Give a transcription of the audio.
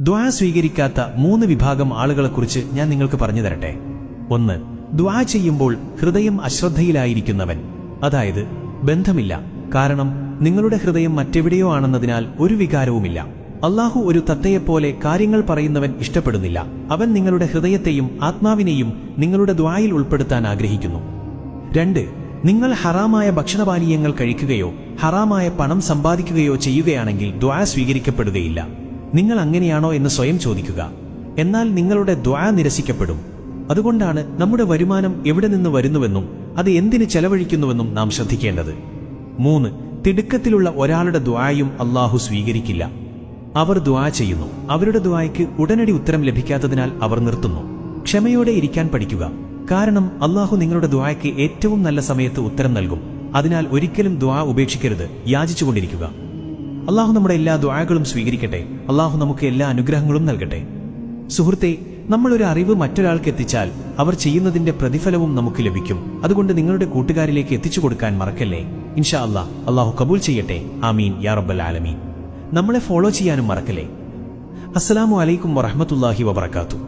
ദുആ സ്വീകരിക്കാത്ത 3 വിഭാഗം ആളുകളെക്കുറിച്ച് ഞാൻ നിങ്ങൾക്ക് പറഞ്ഞു തരട്ടെ. 1. ദുആ ചെയ്യുമ്പോൾ ഹൃദയം അശ്രദ്ധയിലായിരിക്കുന്നവൻ. അതായത് ബന്ധമില്ല, കാരണം നിങ്ങളുടെ ഹൃദയം മറ്റെവിടെയോ ആണെന്നതിനാൽ ഒരു വികാരവുമില്ല. അല്ലാഹു ഒരു തത്തയെപ്പോലെ കാര്യങ്ങൾ പറയുന്നവൻ ഇഷ്ടപ്പെടുന്നില്ല. അവൻ നിങ്ങളുടെ ഹൃദയത്തെയും ആത്മാവിനെയും നിങ്ങളുടെ ദുആയിൽ ഉൾപ്പെടുത്താൻ ആഗ്രഹിക്കുന്നു. 2. നിങ്ങൾ ഹറാമായ ഭക്ഷണപാനീയങ്ങൾ കഴിക്കുകയോ ഹറാമായ പണം സമ്പാദിക്കുകയോ ചെയ്യുകയാണെങ്കിൽ ദുആ സ്വീകരിക്കപ്പെടുകയില്ല. നിങ്ങൾ അങ്ങനെയാണോ എന്ന് സ്വയം ചോദിക്കുക. എന്നാൽ നിങ്ങളുടെ ദുആ നിരസിക്കപ്പെടും. അതുകൊണ്ടാണ് നമ്മുടെ വരുമാനം എവിടെ നിന്ന് വരുന്നുവെന്നും അത് എന്തിന് ചെലവഴിക്കുന്നുവെന്നും നാം ശ്രദ്ധിക്കേണ്ടത്. 3. തിടുക്കത്തിലുള്ള ഒരാളുടെ ദുആയും അല്ലാഹു സ്വീകരിക്കില്ല. അവർ ദുആ ചെയ്യുന്നു, അവരുടെ ദുആയ്ക്ക് ഉടനടി ഉത്തരം ലഭിക്കാത്തതിനാൽ അവർ നിർത്തുന്നു. ക്ഷമയോടെ ഇരിക്കാൻ പഠിക്കുക, കാരണം അല്ലാഹു നിങ്ങളുടെ ദുആയ്ക്ക് ഏറ്റവും നല്ല സമയത്ത് ഉത്തരം നൽകും. അതിനാൽ ഒരിക്കലും ദുആ ഉപേക്ഷിക്കരുത്, യാചിച്ചുകൊണ്ടിരിക്കുക. അല്ലാഹു നമ്മുടെ എല്ലാ ദുആകളും സ്വീകരിക്കട്ടെ. അല്ലാഹു നമുക്ക് എല്ലാ അനുഗ്രഹങ്ങളും നൽകട്ടെ. സുഹൃത്തെ, നമ്മളൊരു അറിവ് മറ്റൊരാൾക്ക് എത്തിച്ചാൽ അവർ ചെയ്യുന്നതിന്റെ പ്രതിഫലവും നമുക്ക് ലഭിക്കും. അതുകൊണ്ട് നിങ്ങളുടെ കൂട്ടുകാരിലേക്ക് എത്തിച്ചു കൊടുക്കാൻ മറക്കല്ലേ. ഇൻഷാ അല്ലാഹ്, അല്ലാഹു കബൂൽ ചെയ്യട്ടെ. ആമീൻ യാ റബ്ബൽ ആലമീൻ. നമ്മളെ ഫോളോ ചെയ്യാനും മറക്കല്ലേ. അസ്സലാമു അലൈക്കും വറഹ്മത്തുള്ളാഹി വബറകാതുഹു.